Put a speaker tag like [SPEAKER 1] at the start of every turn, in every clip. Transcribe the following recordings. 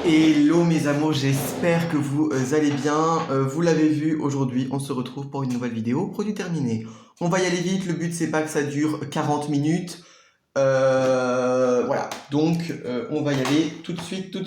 [SPEAKER 1] Hello mes amours, j'espère que vous allez bien. Vous l'avez vu, aujourd'hui on se retrouve pour une nouvelle vidéo, produit terminé. On va y aller vite, le but c'est pas que ça dure 40 minutes. Voilà, donc on va y aller tout de suite.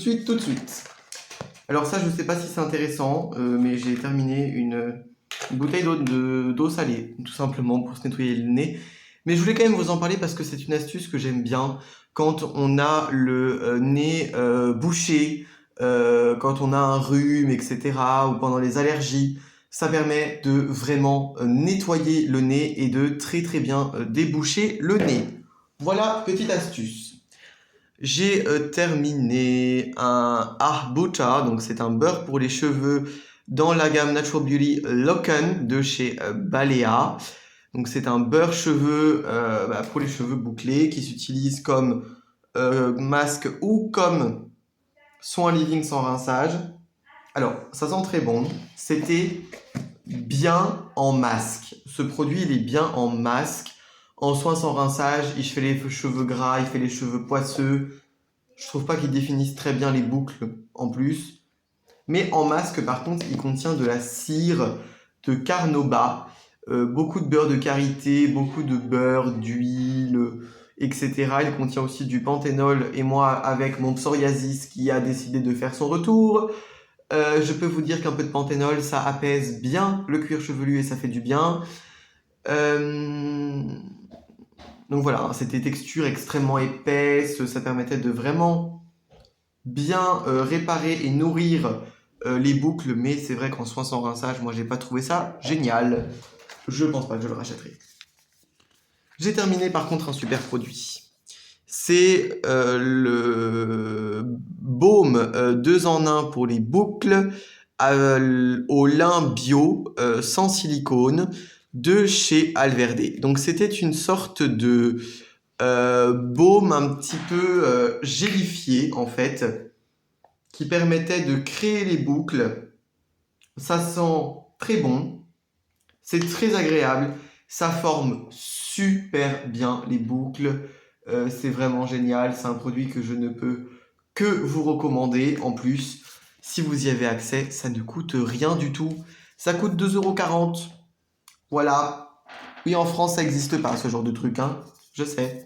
[SPEAKER 1] Alors ça je sais pas si c'est intéressant, mais j'ai terminé une bouteille d'eau salée, tout simplement pour se nettoyer le nez. Mais je voulais quand même vous en parler parce que c'est une astuce que j'aime bien quand on a le nez bouché, quand on a un rhume, etc. ou pendant les allergies. Ça permet de vraiment nettoyer le nez et de très bien déboucher le nez. Voilà, petite astuce. J'ai terminé un Arbuta, donc c'est un beurre pour les cheveux dans la gamme Natural Beauty Locken de chez Balea. Donc c'est un beurre cheveux pour les cheveux bouclés qui s'utilise comme masque ou comme soin living sans rinçage. Alors ça sent très bon. C'était bien en masque. Ce produit il est bien en masque. En soin sans rinçage, il fait les cheveux gras, il fait les cheveux poisseux. Je trouve pas qu'il définisse très bien les boucles en plus. Mais en masque, par contre, il contient de la cire de carnauba, beaucoup de beurre de karité, beaucoup de beurre, d'huile, etc. Il contient aussi du panthénol. Et moi, avec mon psoriasis qui a décidé de faire son retour, je peux vous dire qu'un peu de panthénol, ça apaise bien le cuir chevelu et ça fait du bien. Donc voilà, c'était texture extrêmement épaisse, ça permettait de vraiment bien réparer et nourrir les boucles, mais c'est vrai qu'en soin sans rinçage, moi j'ai pas trouvé ça génial. Je pense pas que je le rachèterai. J'ai terminé par contre un super produit. C'est le baume 2 en 1 pour les boucles au lin bio sans silicone de chez Alverde. Donc c'était une sorte de baume un petit peu gélifié en fait, qui permettait de créer les boucles. Ça sent très bon, c'est très agréable, ça forme super bien les boucles, c'est vraiment génial, c'est un produit que je ne peux que vous recommander. En plus, si vous y avez accès, ça ne coûte rien du tout, ça coûte 2,40 €. Voilà. Oui, en France, ça n'existe pas ce genre de truc, hein, je sais.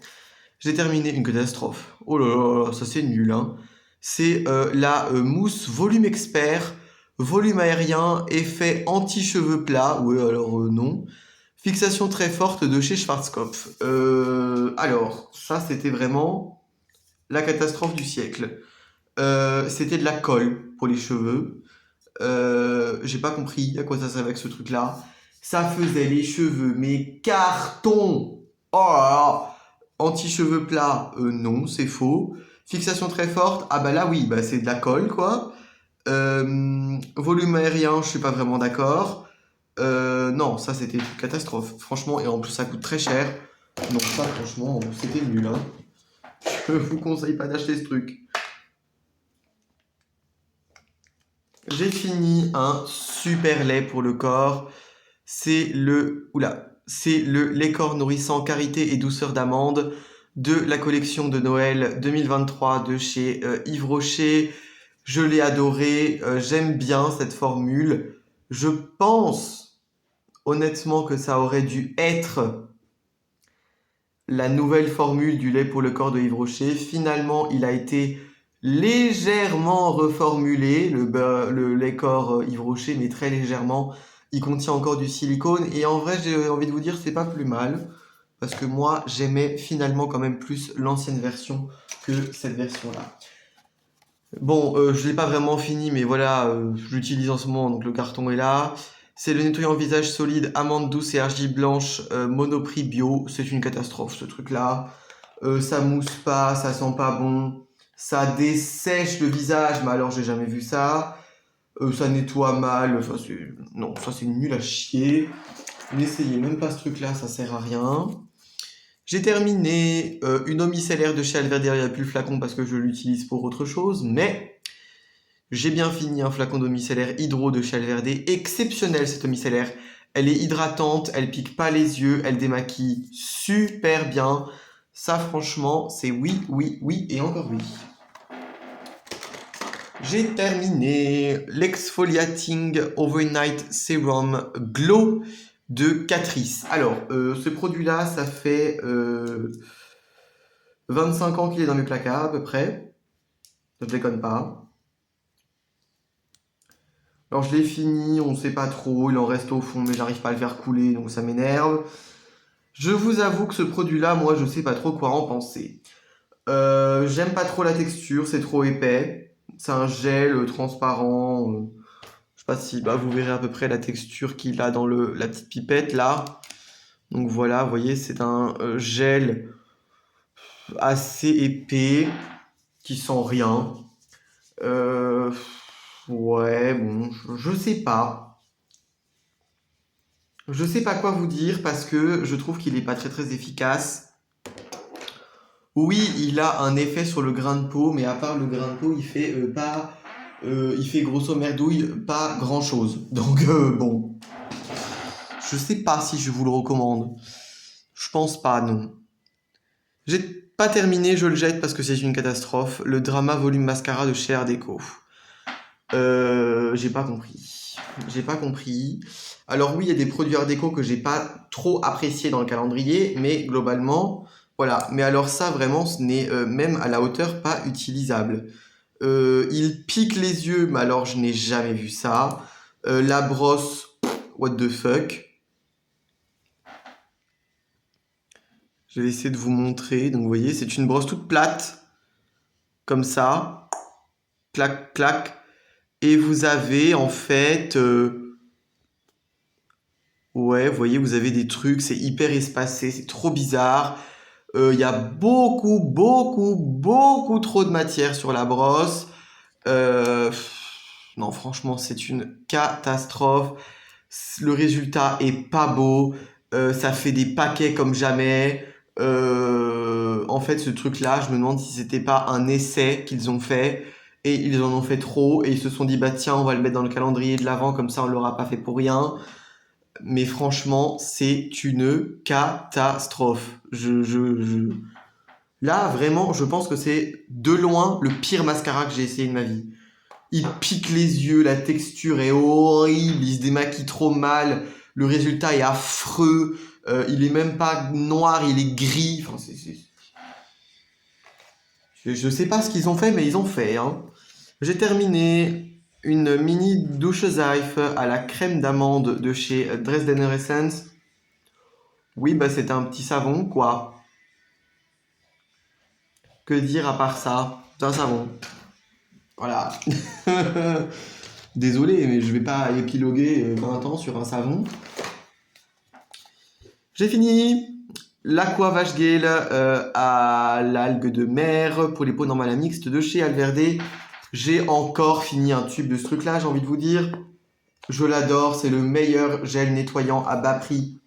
[SPEAKER 1] J'ai terminé une catastrophe. Oh là là, ça c'est nul, hein. C'est la mousse volume expert, volume aérien, effet anti-cheveux plats. Ouais, alors non. Fixation très forte de chez Schwarzkopf. Alors, ça c'était vraiment la catastrophe du siècle. C'était de la colle pour les cheveux. J'ai pas compris à quoi ça servait avec ce truc-là. Ça faisait les cheveux, mais carton! Oh là là! Anti-cheveux plats, non, c'est faux. Fixation très forte, ah bah là oui, bah c'est de la colle quoi. Volume aérien, je suis pas vraiment d'accord. Non, ça c'était une catastrophe, franchement, et en plus ça coûte très cher. Donc ça franchement, c'était nul, hein. Je vous conseille pas d'acheter ce truc. J'ai fini un super lait pour le corps. C'est le lait corps nourrissant karité et douceur d'amande de la collection de Noël 2023 de chez Yves Rocher. Je l'ai adoré, j'aime bien cette formule. Je pense honnêtement que ça aurait dû être la nouvelle formule du lait pour le corps de Yves Rocher. Finalement, il a été légèrement reformulé, le lait corps Yves Rocher, mais très légèrement. Il contient encore du silicone et en vrai, j'ai envie de vous dire, c'est pas plus mal. Parce que moi, j'aimais finalement quand même plus l'ancienne version que cette version-là. Bon, je l'ai pas vraiment fini, mais voilà, je l'utilise en ce moment, donc le carton est là. C'est le nettoyant visage solide, amande douce et argile blanche, Monoprix bio. C'est une catastrophe ce truc-là. Ça mousse pas, ça sent pas bon. Ça dessèche le visage, mais alors j'ai jamais vu ça. Ça nettoie mal, non, ça c'est nul à chier. N'essayez même pas ce truc-là, ça sert à rien. J'ai terminé une eau micellaire de chez Alverde, il n'y a plus le flacon parce que je l'utilise pour autre chose, mais j'ai bien fini un flacon d'eau micellaire hydro de chez Alverde, exceptionnelle cette eau micellaire. Elle est hydratante, elle pique pas les yeux, elle démaquille super bien. Ça franchement, c'est oui et encore oui. J'ai terminé l'Exfoliating Overnight Serum Glow de Catrice. Alors, ce produit-là, ça fait 25 ans qu'il est dans mes placards à peu près. Je déconne pas. Alors, je l'ai fini, on sait pas trop, il en reste au fond, mais j'arrive pas à le faire couler, donc ça m'énerve. Je vous avoue que ce produit-là, moi, je sais pas trop quoi en penser. J'aime pas trop la texture, c'est trop épais. C'est un gel transparent. Je sais pas si vous verrez à peu près la texture qu'il a dans la petite pipette là. Donc voilà, vous voyez, c'est un gel assez épais qui sent rien. Ouais, bon, je sais pas. Je sais pas quoi vous dire parce que je trouve qu'il est pas très très efficace. Oui, il a un effet sur le grain de peau, mais à part le grain de peau, il fait pas, il fait grosso merdouille pas grand chose. Donc bon, je sais pas si je vous le recommande. Je pense pas, non. J'ai pas terminé, je le jette parce que c'est une catastrophe. Le Drama Volume Mascara de chez Art Déco. J'ai pas compris. J'ai pas compris. Alors oui, il y a des produits Art Déco que j'ai pas trop appréciés dans le calendrier, mais globalement, voilà. Mais alors ça, vraiment, ce n'est même à la hauteur pas utilisable. Il pique les yeux, mais alors je n'ai jamais vu ça. La brosse, what the fuck. Je vais essayer de vous montrer. Donc vous voyez, c'est une brosse toute plate, comme ça. Clac, clac. Et vous avez en fait... ouais, vous voyez, vous avez des trucs, c'est hyper espacé, c'est trop bizarre. Il y a beaucoup, beaucoup, beaucoup trop de matière sur la brosse. Non, franchement, c'est une catastrophe. Le résultat est pas beau. Ça fait des paquets comme jamais. En fait, ce truc-là, je me demande si c'était pas un essai qu'ils ont fait. Et ils en ont fait trop. Et ils se sont dit, bah tiens, on va le mettre dans le calendrier de l'avant, comme ça on l'aura pas fait pour rien. Mais franchement, c'est une catastrophe. Là, vraiment, je pense que c'est de loin le pire mascara que j'ai essayé de ma vie. Il pique les yeux, la texture est horrible, il se démaquille trop mal, le résultat est affreux, il est même pas noir, il est gris. Enfin, je sais pas ce qu'ils ont fait, mais ils ont fait. Hein. J'ai terminé une mini douche Seife à la crème d'amande de chez Dresdener Essence. Oui, bah c'est un petit savon, quoi. Que dire à part ça? C'est un savon. Voilà. Désolé, mais je vais pas épiloguer 20 ans sur un savon. J'ai fini. L'Aqua Vache Gale à l'algue de mer pour les peaux normales à mixte de chez Alverde. J'ai encore fini un tube de ce truc-là, j'ai envie de vous dire. Je l'adore, c'est le meilleur gel nettoyant à bas prix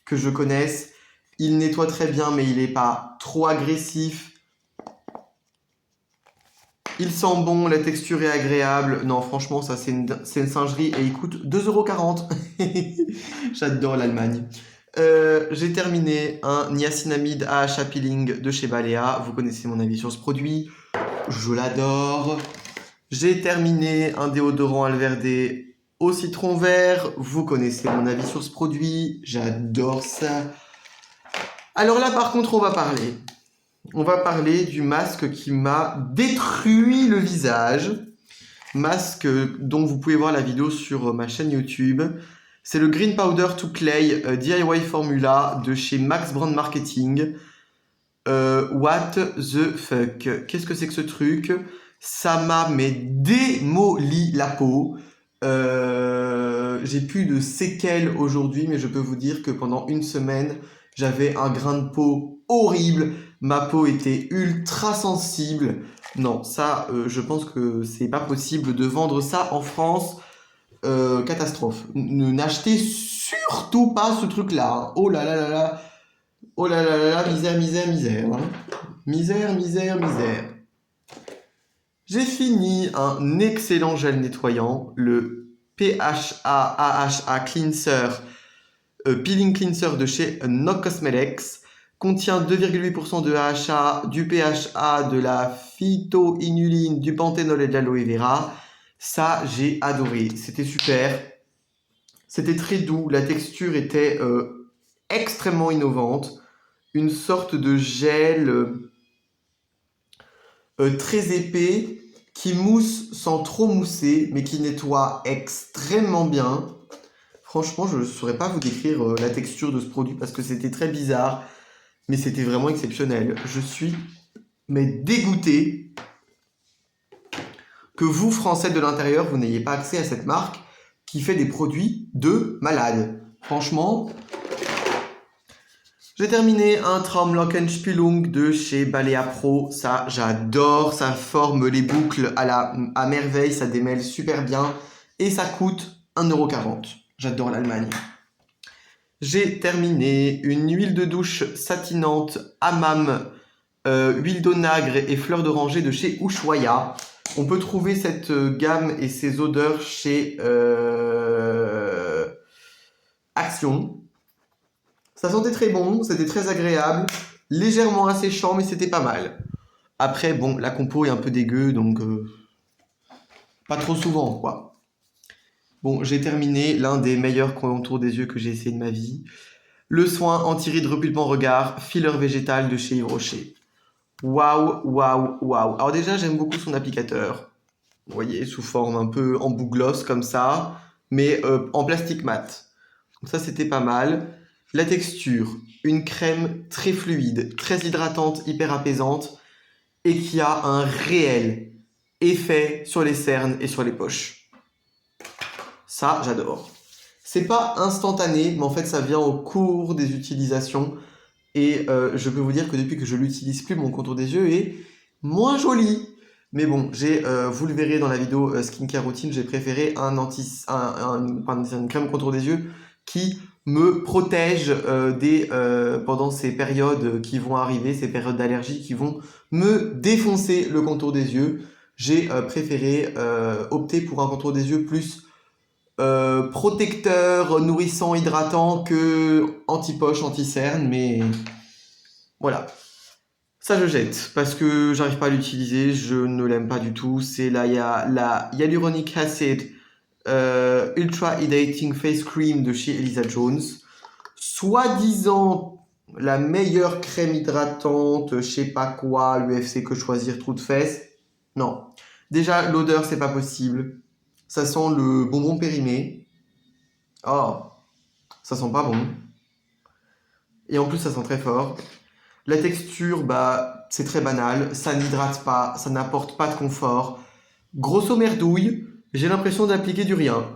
[SPEAKER 1] que je connaisse. Il nettoie très bien, mais il n'est pas trop agressif. Il sent bon, la texture est agréable. Non, franchement, ça, c'est une singerie et il coûte 2,40 €. J'adore l'Allemagne. J'ai terminé un niacinamide AHA peeling de chez Balea. Vous connaissez mon avis sur ce produit. Je l'adore. J'ai terminé un déodorant Alverde au citron vert. Vous connaissez mon avis sur ce produit. J'adore ça. Alors là, par contre, on va parler du masque qui m'a détruit le visage. Masque dont vous pouvez voir la vidéo sur ma chaîne YouTube. C'est le Green Powder to Clay DIY Formula de chez Max Brand Marketing. What the fuck? Qu'est-ce que c'est que ce truc? Ça m'a démoli la peau. J'ai plus de séquelles aujourd'hui, mais je peux vous dire que pendant une semaine, j'avais un grain de peau horrible. Ma peau était ultra sensible. Non, ça, je pense que c'est pas possible de vendre ça en France. Catastrophe. N'achetez surtout pas ce truc-là. Hein. Oh là là là là. Oh là là là là, misère, misère, misère. Hein. Misère, misère, misère. J'ai fini un excellent gel nettoyant, le PHA AHA Cleanser Peeling Cleanser de chez No Cosmetics. Contient 2,8% de AHA, du PHA, de la phytoinuline, du panthénol et de l'aloe vera. Ça, j'ai adoré. C'était super. C'était très doux. La texture était extrêmement innovante. Une sorte de gel très épais qui mousse sans trop mousser, mais qui nettoie extrêmement bien. Franchement, je ne saurais pas vous décrire la texture de ce produit parce que c'était très bizarre, mais c'était vraiment exceptionnel. Je suis dégoûté que vous, Français de l'intérieur, vous n'ayez pas accès à cette marque qui fait des produits de malade. Franchement, j'ai terminé un Traumlockenspülung de chez Balea Pro. Ça, j'adore. Ça forme les boucles à merveille. Ça démêle super bien. Et ça coûte 1,40 €. J'adore l'Allemagne. J'ai terminé une huile de douche satinante Hammam, huile d'onagre et fleurs d'oranger de chez Ushuaïa. On peut trouver cette gamme et ces odeurs chez Action. Ça sentait très bon, c'était très agréable, légèrement asséchant, mais c'était pas mal. Après, bon, la compo est un peu dégueu, donc pas trop souvent, quoi. Bon, j'ai terminé l'un des meilleurs contours des yeux que j'ai essayé de ma vie. Le soin anti-rides repulpant regard, filler végétal de chez Yves Rocher. Waouh, waouh, waouh. Alors déjà, j'aime beaucoup son applicateur. Vous voyez, sous forme un peu en bout gloss comme ça, mais en plastique mat. Donc ça, c'était pas mal. La texture, une crème très fluide, très hydratante, hyper apaisante, et qui a un réel effet sur les cernes et sur les poches. Ça, j'adore. C'est pas instantané, mais en fait, ça vient au cours des utilisations. Et je peux vous dire que depuis que je l'utilise plus, mon contour des yeux est moins joli. Mais bon, vous le verrez dans la vidéo skincare routine, j'ai préféré une crème contour des yeux qui me protège pendant ces périodes qui vont arriver, ces périodes d'allergie qui vont me défoncer le contour des yeux. J'ai préféré opter pour un contour des yeux plus protecteur, nourrissant, hydratant que anti-poche, anti-cerne, mais voilà. Ça, je jette parce que j'arrive pas à l'utiliser, je ne l'aime pas du tout. C'est là, il y a la Hyaluronic Acid Ultra Hydrating Face Cream de chez Elisa Jones. Soi-disant la meilleure crème hydratante, je sais pas quoi, UFC que choisir, trou de fesses. Non. Déjà, l'odeur, c'est pas possible. Ça sent le bonbon périmé. Oh, ça sent pas bon. Et en plus, ça sent très fort. La texture, bah, c'est très banal. Ça n'hydrate pas, ça n'apporte pas de confort. Grosso merdouille, j'ai l'impression d'appliquer du rien.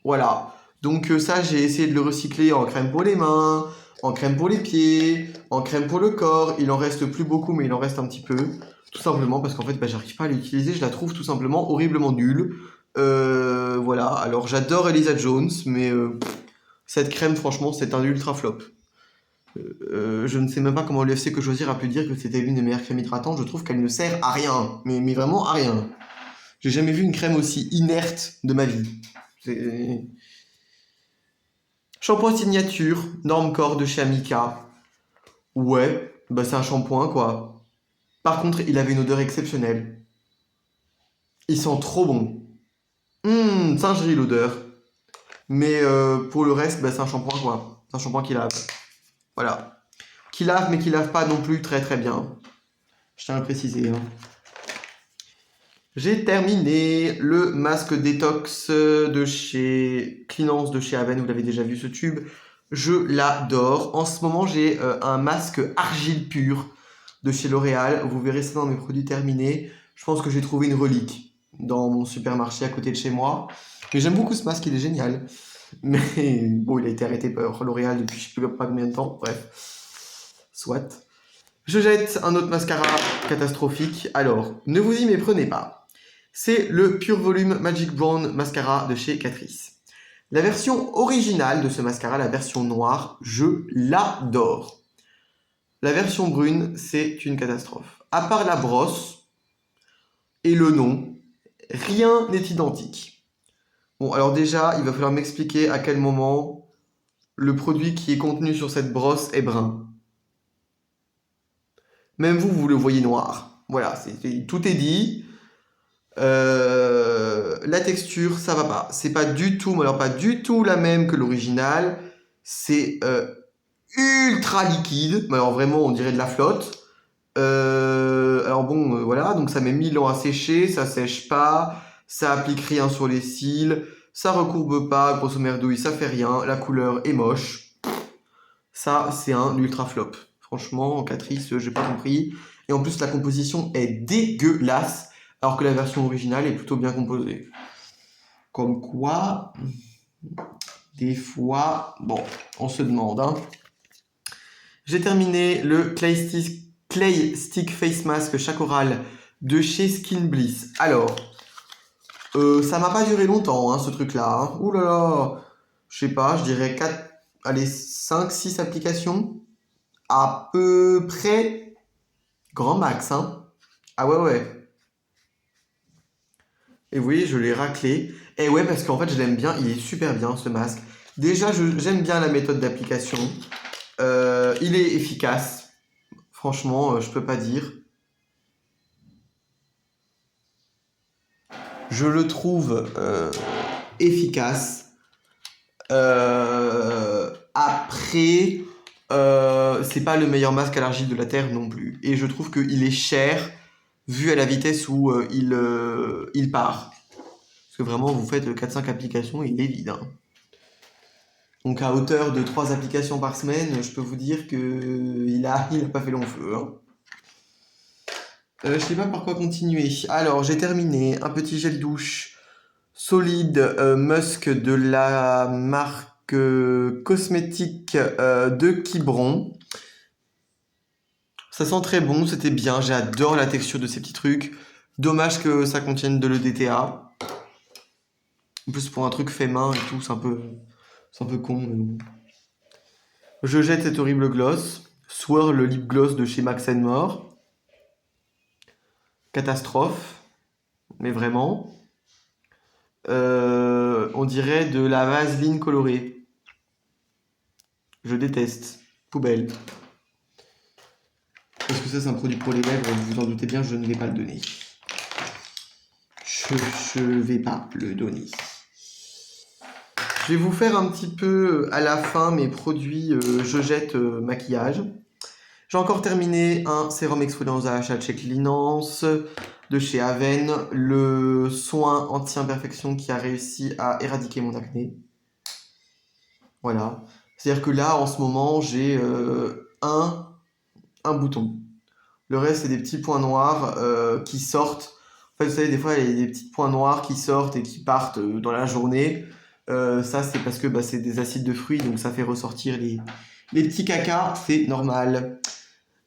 [SPEAKER 1] Voilà. Donc ça, j'ai essayé de le recycler en crème pour les mains, en crème pour les pieds, en crème pour le corps. Il en reste plus beaucoup, mais il en reste un petit peu. Tout simplement parce qu'en fait, bah, j'arrive pas à l'utiliser. Je la trouve tout simplement horriblement nulle. Voilà. Alors, j'adore Elisa Jones, mais cette crème, franchement, c'est un ultra flop. Je ne sais même pas comment l'UFC Que Choisir a pu dire que c'était l'une des meilleures crèmes hydratantes. Je trouve qu'elle ne sert à rien. Mais vraiment à rien. J'ai jamais vu une crème aussi inerte de ma vie. Shampoing signature, Normcore de chez Amika. Ouais, bah c'est un shampoing quoi. Par contre, il avait une odeur exceptionnelle. Il sent trop bon. Singerie l'odeur. Mais pour le reste, bah, c'est un shampoing quoi. C'est un shampoing qui lave. Voilà. Qui lave, mais qui lave pas non plus très très bien. Je tiens à le préciser. Hein. J'ai terminé le masque détox de chez Cleanance de chez Aven. Vous l'avez déjà vu ce tube. Je l'adore. En ce moment, j'ai un masque argile pure de chez L'Oréal. Vous verrez ça dans mes produits terminés. Je pense que j'ai trouvé une relique dans mon supermarché à côté de chez moi. Mais j'aime beaucoup ce masque, il est génial. Mais bon, il a été arrêté par L'Oréal depuis je ne sais pas combien de temps. Bref, soit. Je jette un autre mascara catastrophique. Alors, ne vous y méprenez pas. C'est le Pure Volume Magic Brown Mascara de chez Catrice. La version originale de ce mascara, la version noire, je l'adore. La version brune, c'est une catastrophe. À part la brosse et le nom, rien n'est identique. Bon, alors déjà, il va falloir m'expliquer à quel moment le produit qui est contenu sur cette brosse est brun. Même vous, vous le voyez noir. Voilà, tout est dit. La texture, ça va pas. C'est pas du tout, mais alors pas du tout la même que l'original. C'est ultra liquide. Mais alors vraiment, on dirait de la flotte. Alors bon, voilà, donc ça met 1000 ans à sécher, ça sèche pas, ça applique rien sur les cils, ça recourbe pas, grosso merdo, ça fait rien, la couleur est moche. Ça, c'est un ultra flop. Franchement, Catrice, j'ai pas compris. Et en plus, la composition est dégueulasse, alors que la version originale est plutôt bien composée. Comme quoi, des fois, bon, on se demande, hein. J'ai terminé le Clay Stick Face Mask Chacoral de chez Skin Bliss. Alors, ça m'a pas duré longtemps, hein, ce truc-là. Hein. Ouh là là, je sais pas, je dirais 4, allez, 5, 6 applications. À peu près grand max, hein. Ah ouais, ouais. Et vous voyez, je l'ai raclé. Et ouais, parce qu'en fait, je l'aime bien, il est super bien, ce masque. Déjà, j'aime bien la méthode d'application. Il est efficace. Franchement, je peux pas dire. Je le trouve efficace. Après, c'est pas le meilleur masque à l'argile de la Terre non plus. Et je trouve qu'il est cher vu à la vitesse où il part. Parce que vraiment, vous faites 4-5 applications et il est vide. Hein. Donc à hauteur de 3 applications par semaine, je peux vous dire qu'il a pas fait long feu. Hein. Je sais pas par quoi continuer. Alors, j'ai terminé un petit gel douche solide musk de la marque cosmétique de Quiberon. Ça sent très bon, c'était bien. J'adore la texture de ces petits trucs. Dommage que ça contienne de l'EDTA. En plus, pour un truc fait main et tout, c'est un peu con. Mais bon. Je jette cet horrible gloss. Swirl le lip gloss de chez Max More. Catastrophe. Mais vraiment. On dirait de la vaseline colorée. Je déteste. Poubelle. Parce que ça, c'est un produit pour les lèvres, vous vous en doutez bien, je ne vais pas le donner. Je vais pas le donner. Je vais vous faire un petit peu à la fin mes produits je jette maquillage. J'ai encore terminé un sérum exfoliant à chez Cleanance de chez Aven, le soin anti-imperfection qui a réussi à éradiquer mon acné. Voilà. C'est-à-dire que là, en ce moment, j'ai un bouton. Le reste, c'est des petits points noirs qui sortent. En fait, vous savez, des fois, il y a des petits points noirs qui sortent et qui partent dans la journée. Ça, c'est parce que c'est des acides de fruits, donc ça fait ressortir les petits cacas, c'est normal.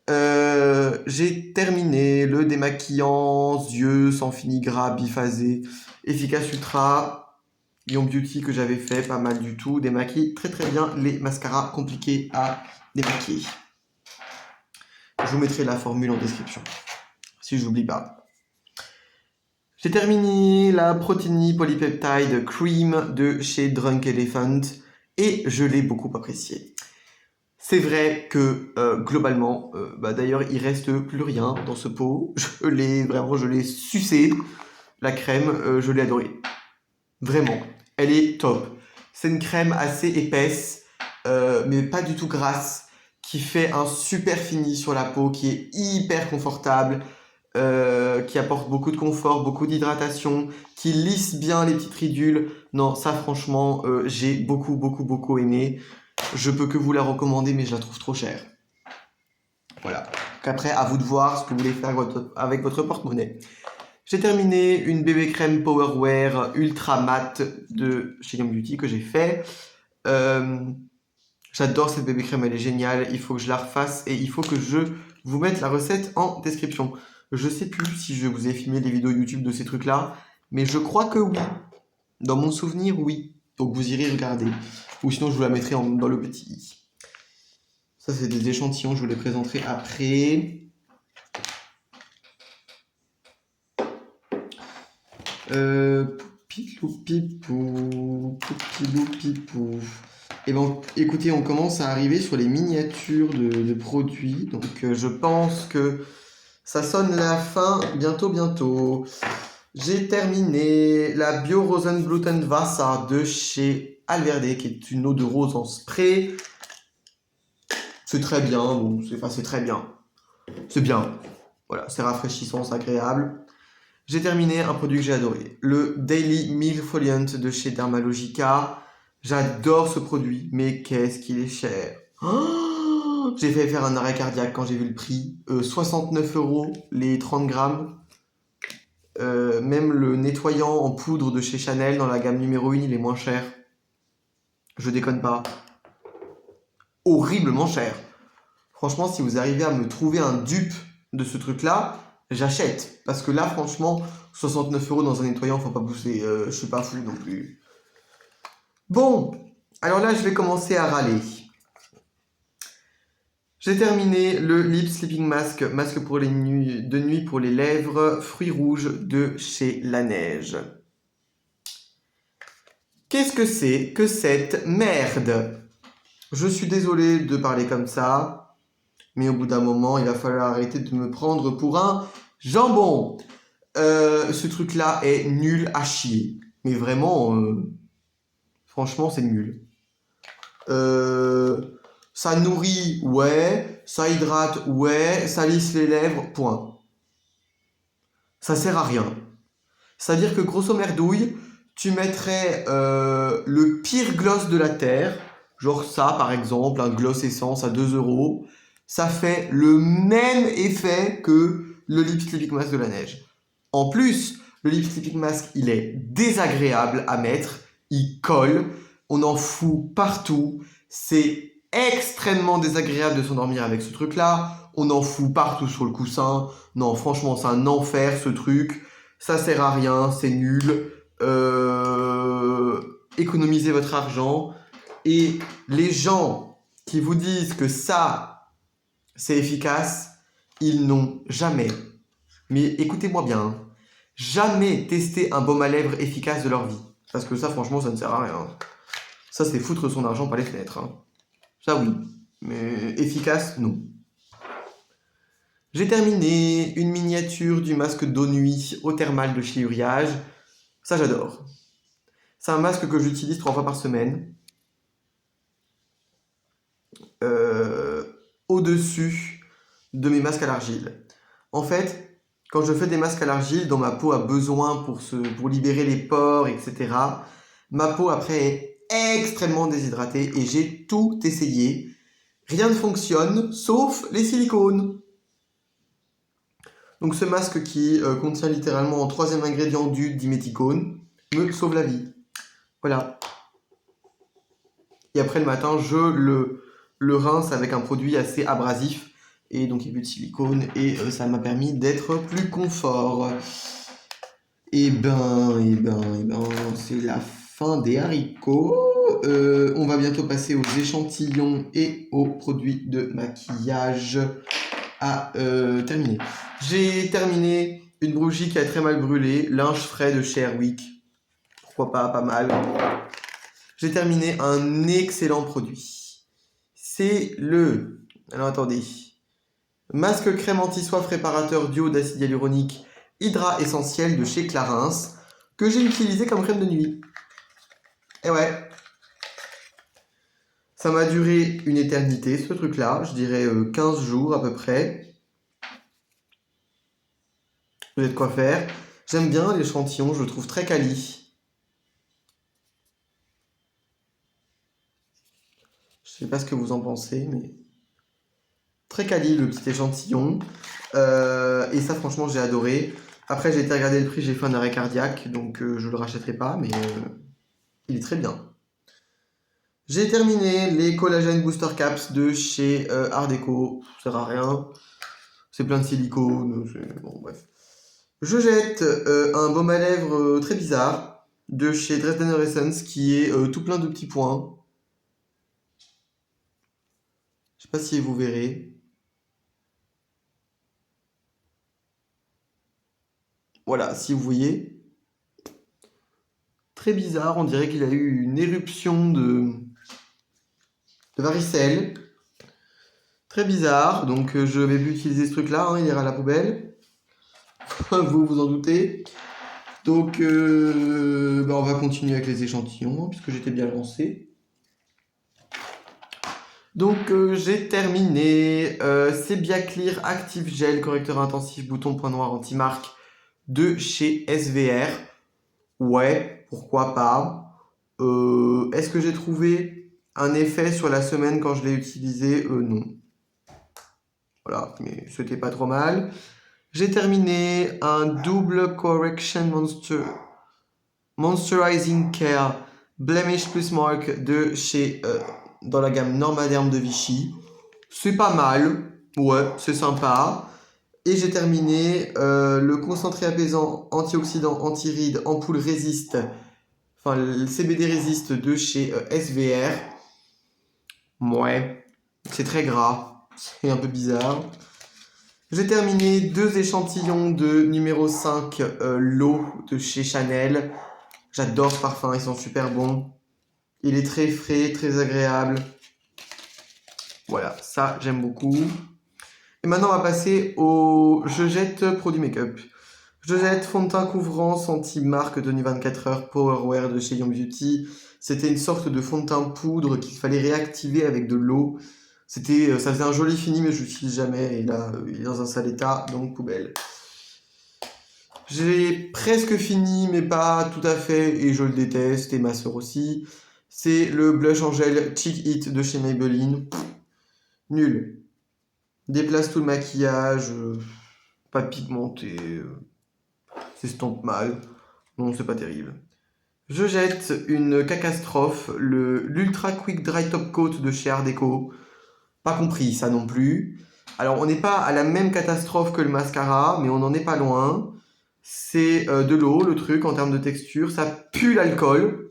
[SPEAKER 1] J'ai terminé le démaquillant yeux sans fini gras biphasé efficace ultra Ion Beauty que j'avais fait, pas mal du tout, démaquille très très bien les mascaras compliqués à démaquiller. Je vous mettrai la formule en description si je n'oublie pas. J'ai terminé la Protini Polypeptide Cream de chez Drunk Elephant et je l'ai beaucoup apprécié. C'est vrai que globalement, d'ailleurs, il reste plus rien dans ce pot. Je l'ai sucé. La crème, je l'ai adorée. Vraiment, elle est top. C'est une crème assez épaisse, mais pas du tout grasse, qui fait un super fini sur la peau, qui est hyper confortable, qui apporte beaucoup de confort, beaucoup d'hydratation, qui lisse bien les petites ridules. Non, ça franchement, j'ai beaucoup aimé. Je peux que vous la recommander, mais je la trouve trop chère. Voilà. Donc après, à vous de voir ce que vous voulez faire avec votre porte-monnaie. J'ai terminé une bébé crème Powerwear ultra matte de chez Young Beauty que j'ai fait. J'adore cette bébé crème, elle est géniale. Il faut que je la refasse et il faut que je vous mette la recette en description. Je sais plus si je vous ai filmé des vidéos YouTube de ces trucs-là, mais je crois que oui. Dans mon souvenir, oui. Donc vous irez regarder. Ou sinon, je vous la mettrai dans le petit. Ça, c'est des échantillons, je vous les présenterai après. Poupilou pipou, poupilou pipou. Et bon, écoutez, on commence à arriver sur les miniatures de produits. Donc, je pense que ça sonne la fin bientôt, bientôt. J'ai terminé la Bio Rosenblutenwasser de chez Alverde, qui est une eau de rose en spray. C'est très bien, bon, c'est très bien. C'est bien. Voilà, c'est rafraîchissant, c'est agréable. J'ai terminé un produit que j'ai adoré, le Daily Milfoliant de chez Dermalogica. J'adore ce produit, mais qu'est-ce qu'il est cher. Oh, j'ai fait faire un arrêt cardiaque quand j'ai vu le prix. 69 € les 30 grammes. Même le nettoyant en poudre de chez Chanel dans la gamme numéro 1, il est moins cher. Je déconne pas. Horriblement cher. Franchement, si vous arrivez à me trouver un dupe de ce truc-là, j'achète. Parce que là, franchement, 69 € dans un nettoyant, faut pas pousser. Je suis pas fou non plus. Bon, alors là, je vais commencer à râler. J'ai terminé le Lip Sleeping Mask, masque pour les nuits, de nuit pour les lèvres, fruits rouges de chez La Neige. Qu'est-ce que c'est que cette merde? Je suis désolé de parler comme ça, mais au bout d'un moment, il va falloir arrêter de me prendre pour un jambon. Ce truc-là est nul à chier. Mais vraiment, franchement, c'est nul. Ça nourrit, ouais. Ça hydrate, ouais. Ça lisse les lèvres, point. Ça sert à rien. C'est-à-dire que grosso merdouille, tu mettrais le pire gloss de la Terre, genre ça par exemple, un gloss essence à 2 €, ça fait le même effet que le Lip Sleeping Mask de La Neige. En plus, le Lip Sleeping Mask, il est désagréable à mettre, il colle, on en fout partout, c'est extrêmement désagréable de s'endormir avec ce truc-là, on en fout partout sur le coussin, non franchement c'est un enfer ce truc, ça sert à rien, c'est nul, économisez votre argent, et les gens qui vous disent que ça c'est efficace, ils n'ont jamais, mais écoutez-moi bien, hein, jamais testé un baume à lèvres efficace de leur vie. Parce que ça, franchement, ça ne sert à rien. Ça, c'est foutre son argent par les fenêtres. Hein. Ça, oui. Mais efficace, non. J'ai terminé une miniature du masque d'eau nuit eau thermale de chez Uriage. Ça, j'adore. C'est un masque que j'utilise 3 fois par semaine. Au-dessus de mes masques à l'argile. En fait, quand je fais des masques à l'argile, dont ma peau a besoin pour libérer les pores, etc., ma peau après est extrêmement déshydratée et j'ai tout essayé. Rien ne fonctionne, sauf les silicones. Donc ce masque qui contient littéralement en 3e ingrédient du diméthicone me sauve la vie. Voilà. Et après le matin, je le rince avec un produit assez abrasif. Et donc il n'y a plus de silicone et ça m'a permis d'être plus confort. Et c'est la fin des haricots. On va bientôt passer aux échantillons et aux produits de maquillage à terminer. J'ai terminé une bougie qui a très mal brûlé, linge frais de chez Airwick. Pourquoi pas, pas mal. J'ai terminé un excellent produit. C'est le... Alors attendez. Masque crème anti-soif réparateur duo d'acide hyaluronique Hydra Essentiel de chez Clarins que j'ai utilisé comme crème de nuit. Et ouais. Ça m'a duré une éternité ce truc-là, je dirais 15 jours à peu près. Vous avez de quoi faire. J'aime bien l'échantillon, je le trouve très quali. Je sais pas ce que vous en pensez, mais très quali le petit échantillon. Et ça, franchement, j'ai adoré. Après, j'ai été regarder le prix, j'ai fait un arrêt cardiaque, donc je le rachèterai pas, mais il est très bien. J'ai terminé les Collagen Booster Caps de chez Art Deco. Ça sert à rien. C'est plein de silicone. Bon, bref. Je jette un baume à lèvres très bizarre de chez Dresden Essence qui est tout plein de petits points. Je sais pas si vous verrez. Voilà, si vous voyez. Très bizarre, on dirait qu'il a eu une éruption de varicelle. Très bizarre, donc je vais plus utiliser ce truc-là, hein, il ira à la poubelle. Vous vous en doutez. Donc on va continuer avec les échantillons, puisque j'étais bien lancé. Donc j'ai terminé. C'est Clear Active Gel, correcteur intensif, bouton point noir anti-marque de chez SVR. Ouais, pourquoi pas. Est-ce que j'ai trouvé un effet sur la semaine quand je l'ai utilisé? Non. Voilà, mais c'était pas trop mal. J'ai terminé un double Correction Monsterizing Care Blemish Plus Mark de chez dans la gamme Normaderm de Vichy. C'est pas mal, ouais, c'est sympa. Et j'ai terminé le concentré apaisant antioxydant anti-rides ampoule résiste, enfin le CBD résiste de chez SVR. Ouais, c'est très gras, c'est un peu bizarre. J'ai terminé 2 échantillons de numéro 5 l'eau de chez Chanel. J'adore ce parfum, ils sont super bons. Il est très frais, très agréable. Voilà, ça j'aime beaucoup. Et maintenant on va passer au Je jette produit make-up. Je jette fond de teint couvrant anti-marque tenu 24 heures Powerwear de chez Young Beauty. C'était une sorte de fond de teint poudre qu'il fallait réactiver avec de l'eau. Ça faisait un joli fini, mais je l'utilise jamais. Et là, il est dans un sale état, donc poubelle. J'ai presque fini, mais pas tout à fait, et je le déteste, et ma soeur aussi. C'est le blush en gel Cheek It de chez Maybelline. Nul. Déplace tout le maquillage, pas pigmenté, s'estompe mal. Non, c'est pas terrible. Je jette une catastrophe, l'Ultra Quick Dry Top Coat de chez Art Deco. Pas compris ça non plus. Alors on n'est pas à la même catastrophe que le mascara, mais on n'en est pas loin. C'est de l'eau le truc en termes de texture. Ça pue l'alcool.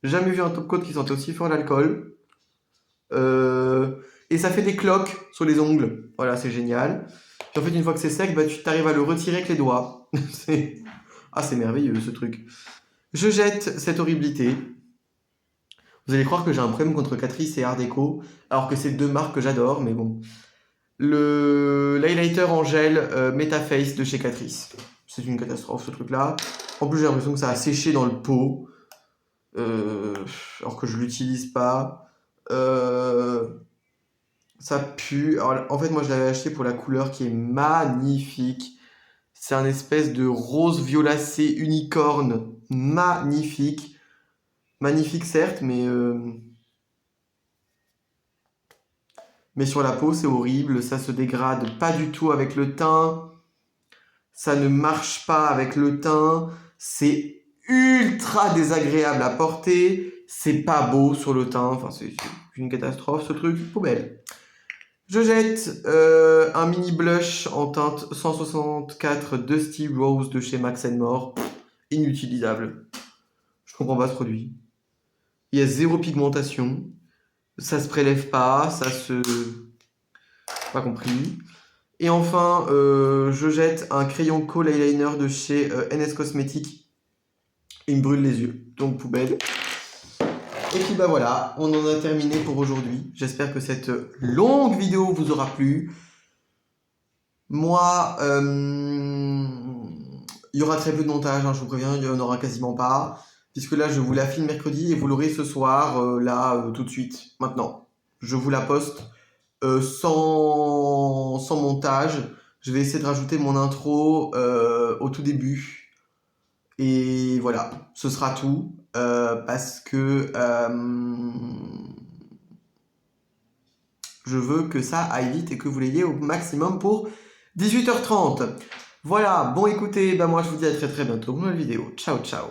[SPEAKER 1] Jamais vu un top coat qui sentait aussi fort l'alcool. Et ça fait des cloques sur les ongles. Voilà, c'est génial. Puis en fait, une fois que c'est sec, tu t'arrives à le retirer avec les doigts. c'est merveilleux ce truc. Je jette cette horribilité. Vous allez croire que j'ai un problème contre Catrice et Art Deco, alors que c'est 2 marques que j'adore, mais bon. L'highlighter en gel Metaface de chez Catrice. C'est une catastrophe ce truc-là. En plus, j'ai l'impression que ça a séché dans le pot, alors que je l'utilise pas. Ça pue. Alors, en fait, moi, je l'avais acheté pour la couleur qui est magnifique. C'est un espèce de rose violacé unicorne magnifique. Magnifique certes, mais sur la peau c'est horrible, ça se dégrade pas du tout avec le teint, ça ne marche pas avec le teint, c'est ultra désagréable à porter, c'est pas beau sur le teint, enfin c'est une catastrophe ce truc, poubelle. Je jette un mini blush en teinte 164 Dusty Rose de chez Max More. Inutilisable. Je comprends pas ce produit. Il y a 0 pigmentation. Ça se prélève pas. Pas compris. Et enfin, je jette un crayon Kohl Eyeliner de chez NS Cosmetics. Il me brûle les yeux. Donc poubelle. Et puis voilà, on en a terminé pour aujourd'hui. J'espère que cette longue vidéo vous aura plu. Moi, il y aura très peu de montage, je vous préviens, il n'y en aura quasiment pas. Puisque là, je vous la filme mercredi et vous l'aurez ce soir, tout de suite, maintenant. Je vous la poste sans montage. Je vais essayer de rajouter mon intro au tout début. Et voilà, ce sera tout. Parce que je veux que ça aille vite et que vous l'ayez au maximum pour 18h30. Voilà, bon écoutez, moi je vous dis à très très bientôt pour une nouvelle vidéo. Ciao ciao.